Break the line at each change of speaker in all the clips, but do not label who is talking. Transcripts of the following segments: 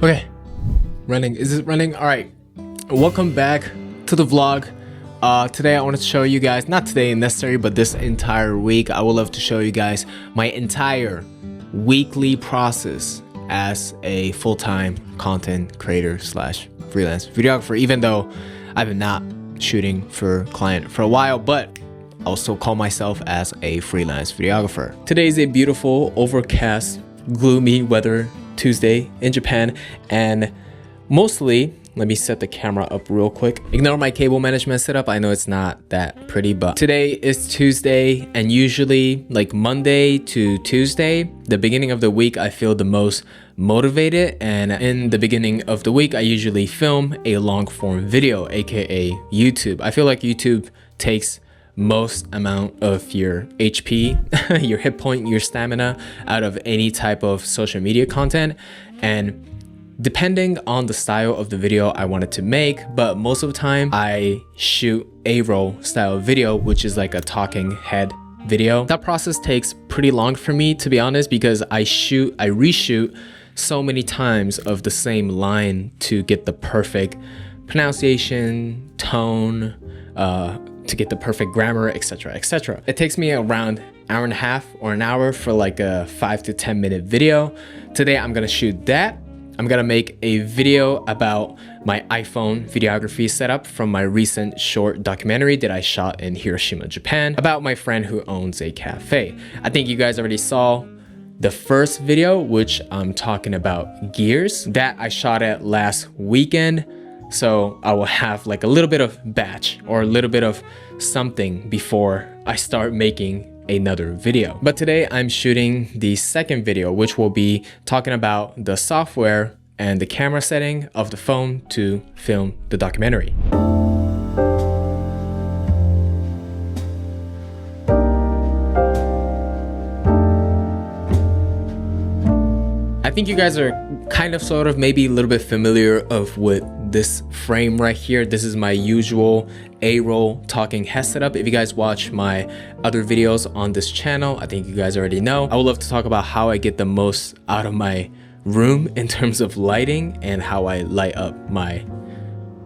Okay, running. Is it running? All right. Welcome back to the vlog. Today I wanted to show you guys, not today necessarily, but this entire week, I would love to show you guys my entire weekly process as a full-time content creator slash freelance videographer, even though I've been not shooting for client for a while, but I'll still call myself as a freelance videographer. Today is a beautiful, overcast, gloomy weather Tuesday in Japan, and mostly, let me set the camera up real quick. Ignore my cable management setup. I know it's not that pretty, but today is Tuesday, and usually like Monday to Tuesday, the beginning of the week, I feel the most motivated, and in the beginning of the week, I usually film a long form video, aka YouTube. I feel like YouTube takes most amount of your HP, your hit point, your stamina out of any type of social media content, and depending on the style of the video I wanted to make, but most of the time I shoot A-roll style video, which is like a talking head video. That process takes pretty long for me, to be honest, because I reshoot so many times of the same line to get the perfect pronunciation, tone, to get the perfect grammar, etc, etc. It takes me around an hour and a half or an hour for like a 5 to 10 minute video. Today I'm gonna shoot that. I'm gonna make a video about my iPhone videography setup from my recent short documentary that I shot in Hiroshima, Japan, about my friend who owns a cafe. I think you guys already saw the first video, which I'm talking about gears, that I shot at last weekend. So I will have like a little bit of batch or a little bit of something before I start making another video. But today I'm shooting the second video, which will be talking about the software and the camera setting of the phone to film the documentary. I think you guys are kind of sort of maybe a little bit familiar of with this frame right here. This is my usual A-roll talking head setup. If you guys watch my other videos on this channel, I think you guys already know. I would love to talk about how I get the most out of my room in terms of lighting and how I light up my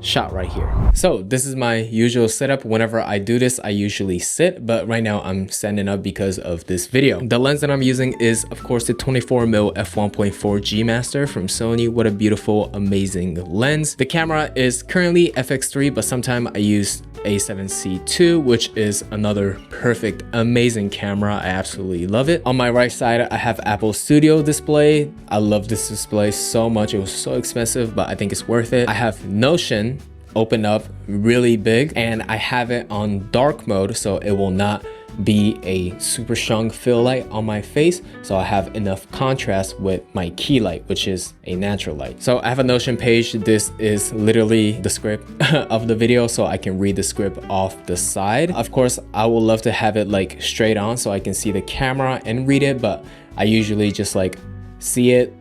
shot right here. So this is my usual setup. Whenever I do this, I usually sit, but right now I'm standing up because of this video. The lens that I'm using is of course the 24mm f1.4 G Master from Sony. What a beautiful, amazing lens. The camera is currently FX3, but sometimes I use A7C II, which is another perfect, amazing camera. I absolutely love it. On my right side, I have Apple Studio display. I love this display so much. It was so expensive, but I think it's worth it. I have Notion open up really big, and I have it on dark mode, so it will not be a super strong fill light on my face, so I have enough contrast with my key light, which is a natural light. So I have a Notion page. This is literally the script of the video, so I can read the script off the side. Of course, I would love to have it like straight on so I can see the camera and read it, but I usually just like see it,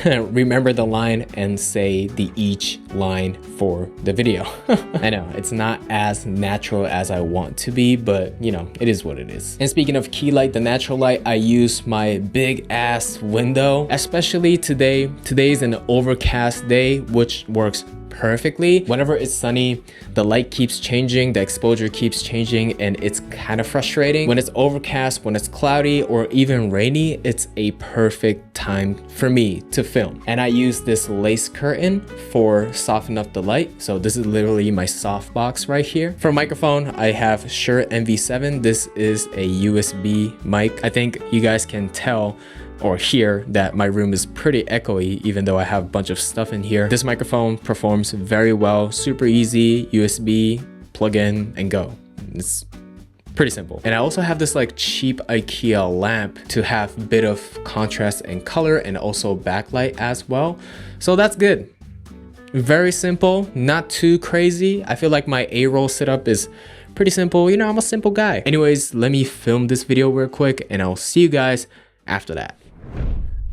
remember the line, and say the each line for the video. I know it's not as natural as I want to be, but you know, it is what it is. And speaking of key light, the natural light, I use my big ass window, especially today. Today's an overcast day, which works perfectly. Whenever it's sunny, the light keeps changing, the exposure keeps changing, and it's kind of frustrating. When it's overcast, when it's cloudy, or even rainy, it's a perfect time for me to film. And I use this lace curtain for soften up the light. So this is literally my softbox right here. For microphone, I have Shure MV7. This is a USB mic. I think you guys can tell or hear that my room is pretty echoey, even though I have a bunch of stuff in here. This microphone performs very well, super easy, USB, plug in and go. It's pretty simple. And I also have this like cheap IKEA lamp to have a bit of contrast and color, and also backlight as well. So that's good. Very simple, not too crazy. I feel like my A-roll setup is pretty simple. You know, I'm a simple guy. Anyways, let me film this video real quick, and I'll see you guys after that.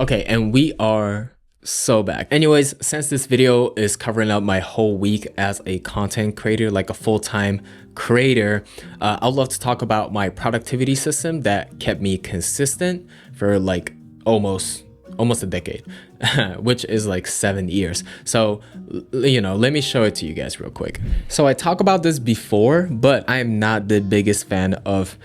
Okay, and we are so back. Anyways, since this video is covering up my whole week as a content creator, like a full-time creator, I'd love to talk about my productivity system that kept me consistent for like almost almost a decade, which is like 7 years. So, you know, let me show it to you guys real quick. So I talked about this before, but I am not the biggest fan of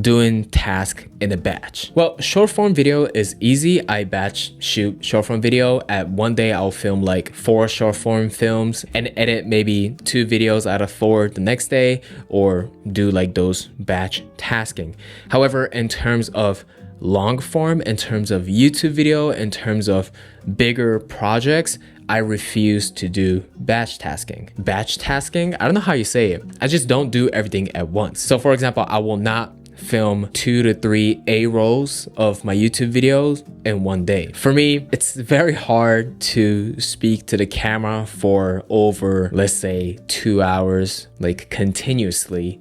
doing task in a batch. Well, short form video is easy. I batch shoot short form video. At one day I'll film like 4 short form films and edit maybe 2 videos out of 4 the next day, or do like those batch tasking. However, in terms of long form, in terms of YouTube video, in terms of bigger projects, I refuse to do batch tasking. Batch tasking, I don't know how you say it. I just don't do everything at once. So for example, I will not film 2 to 3 A rolls of my YouTube videos in one day. For me, it's very hard to speak to the camera for over, let's say, 2 hours, like continuously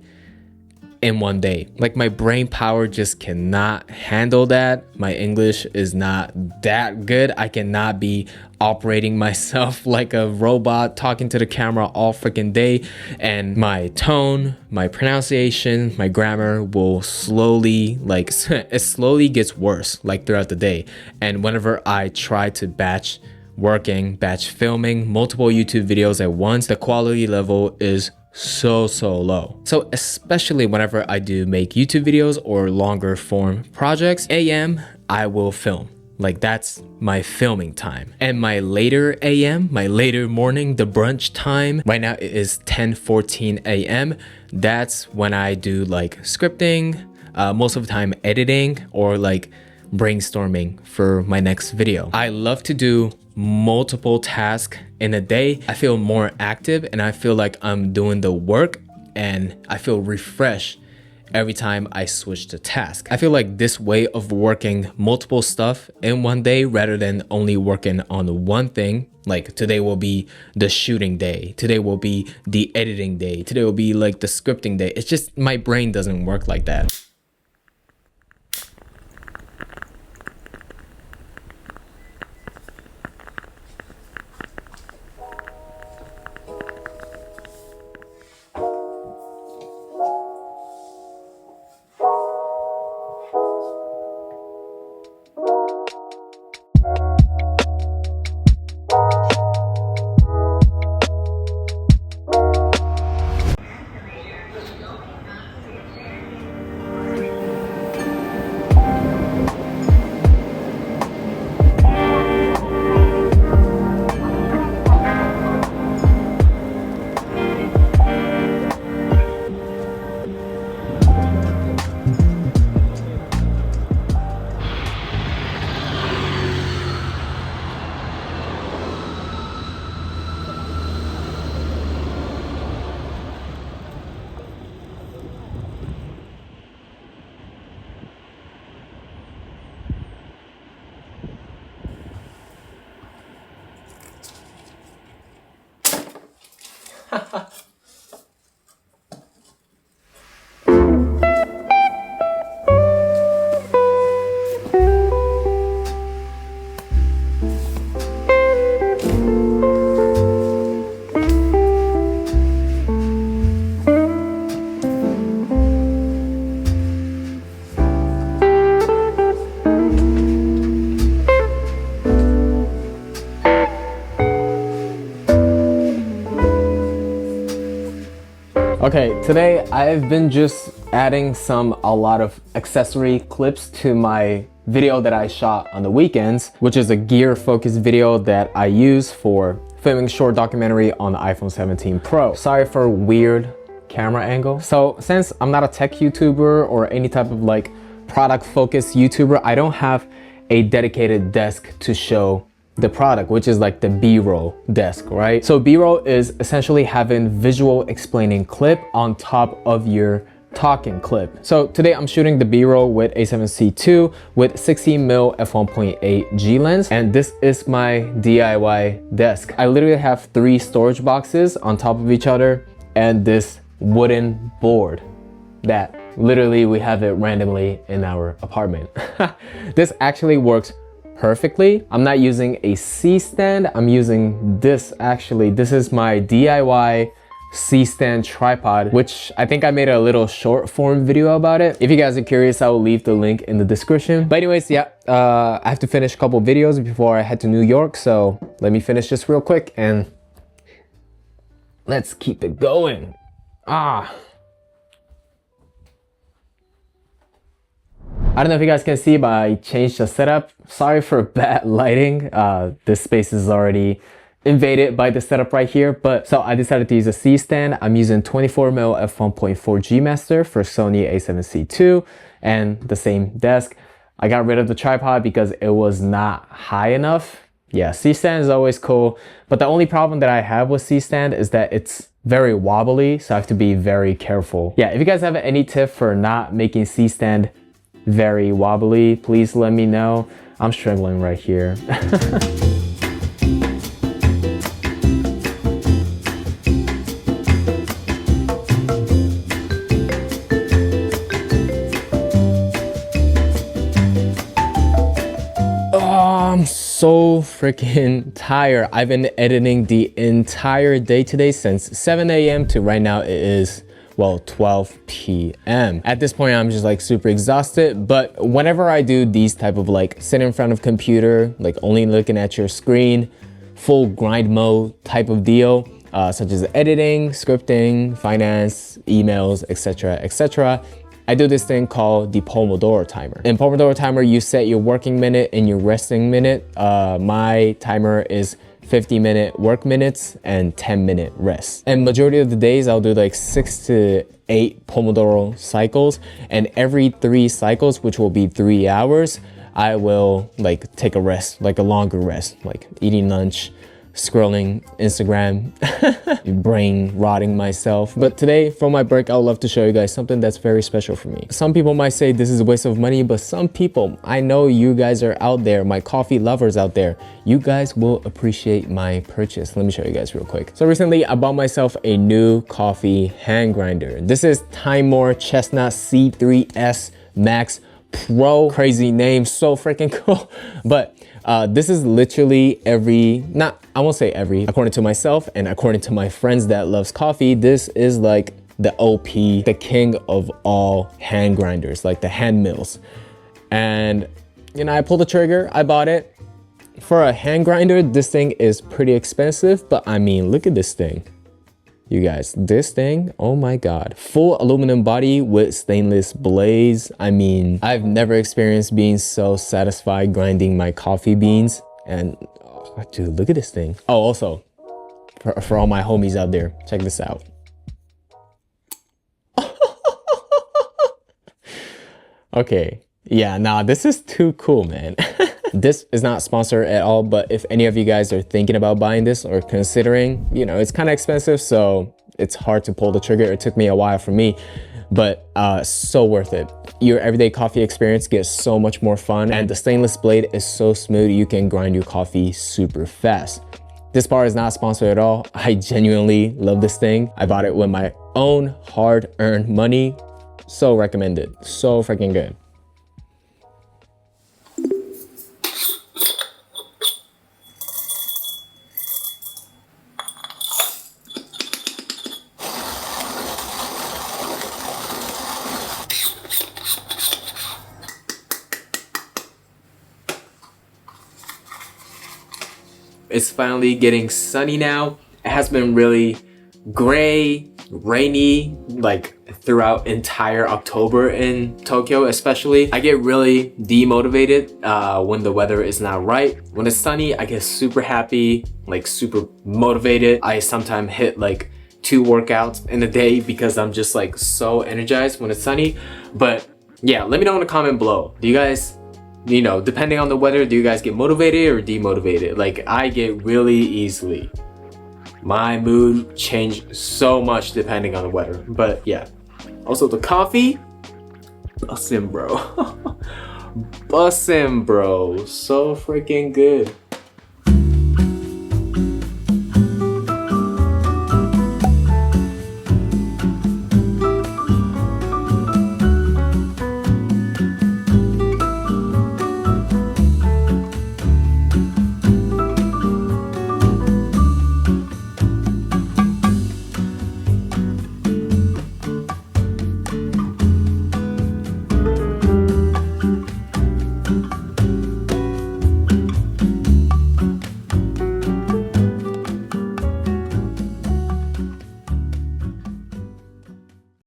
in one day. Like my brain power just cannot handle that. My English is not that good. I cannot be operating myself like a robot talking to the camera all freaking day, and my tone, my pronunciation, my grammar will slowly, like it slowly gets worse like throughout the day. And whenever I try to batch filming multiple YouTube videos at once, the quality level is so low. So especially whenever I do make YouTube videos or longer form projects, AM I will film. Like that's my filming time. And my later AM, my later morning, the brunch time, right now it is 10:14 AM. That's when I do like scripting, most of the time editing, or like brainstorming for my next video. I love to do multiple tasks in a day. I feel more active and I feel like I'm doing the work, and I feel refreshed every time I switch to task. I feel like this way of working multiple stuff in one day rather than only working on one thing, like today will be the shooting day, today will be the editing day, today will be like the scripting day. It's just my brain doesn't work like that. Okay, today I've been just adding a lot of accessory clips to my video that I shot on the weekends, which is a gear focused video that I use for filming short documentary on the iPhone 17 Pro. Sorry for weird camera angle. So since I'm not a tech YouTuber or any type of like product focused YouTuber, I don't have a dedicated desk to show the product, which is like the B-roll desk, right? So B-roll is essentially having visual explaining clip on top of your talking clip. So today I'm shooting the B-roll with A7C II with 16mm f1.8 G lens, and this is my DIY desk. I literally have 3 storage boxes on top of each other and this wooden board that literally we have it randomly in our apartment. This actually works perfectly. I'm not using a C stand. I'm using this actually. This is my DIY C-stand tripod, which I think I made a little short form video about it. If you guys are curious, I will leave the link in the description. But anyways, yeah, I have to finish a couple videos before I head to New York, so let me finish this real quick and let's keep it going. I don't know if you guys can see, but I changed the setup. Sorry for bad lighting. This space is already invaded by the setup right here, but so I decided to use a C-stand. I'm using 24mm f1.4 G Master for Sony a7C II and the same desk. I got rid of the tripod because it was not high enough. Yeah, C-stand is always cool, but the only problem that I have with C-stand is that it's very wobbly, so I have to be very careful. Yeah, if you guys have any tip for not making C-stand very wobbly, please let me know. I'm struggling right here. I'm so freaking tired. I've been editing the entire day today since 7 a.m. to right now it is, well, 12 p.m. At this point, I'm just like super exhausted, but whenever I do these type of like sit in front of computer, like only looking at your screen, full grind mode type of deal, such as editing, scripting, finance, emails, etc., etc., I do this thing called the Pomodoro timer. In Pomodoro timer, you set your working minute and your resting minute. My timer is 50-minute work minutes and 10-minute rest. And majority of the days, I'll do like 6 to 8 Pomodoro cycles. And every 3 cycles, which will be 3 hours, I will like take a rest, like a longer rest, like eating lunch, scrolling Instagram, brain rotting myself. But today for my break, I would love to show you guys something that's very special for me. Some people might say this is a waste of money, but some people, I know you guys are out there, my coffee lovers out there, you guys will appreciate my purchase. Let me show you guys real quick. So recently I bought myself a new coffee hand grinder. This is Timor Chestnut C3S Max Pro. Crazy name, so freaking cool. But this is literally I won't say every, according to myself and according to my friends that loves coffee, this is like the OP, the king of all hand grinders, like the hand mills. And you know, I pulled the trigger, I bought it. For a hand grinder, this thing is pretty expensive, but I mean, look at this thing. You guys, this thing, oh my God. Full aluminum body with stainless blades. I mean, I've never experienced being so satisfied grinding my coffee beans. And oh, dude, look at this thing. Oh, also, for all my homies out there, check this out. Okay, yeah, nah, this is too cool, man. This is not sponsored at all, but if any of you guys are thinking about buying this or considering, you know, it's kind of expensive, so it's hard to pull the trigger. It took me a while for me, but so worth it. Your everyday coffee experience gets so much more fun, and the stainless blade is so smooth, you can grind your coffee super fast. This part is not sponsored at all. I genuinely love this thing. I bought it with my own hard-earned money. So recommended, so freaking good. It's finally getting sunny now. It has been really gray, rainy, like throughout entire October in Tokyo especially. I get really demotivated when the weather is not right. When it's sunny, I get super happy, like super motivated. I sometimes hit like 2 workouts in a day because I'm just like so energized when it's sunny. But yeah, let me know in the comment below. Do you guys, you know, depending on the weather, do you guys get motivated or demotivated? Like I get really easily. My mood changed so much depending on the weather, but yeah. Also the coffee, bussin' bro. Bussin' bro, so freaking good.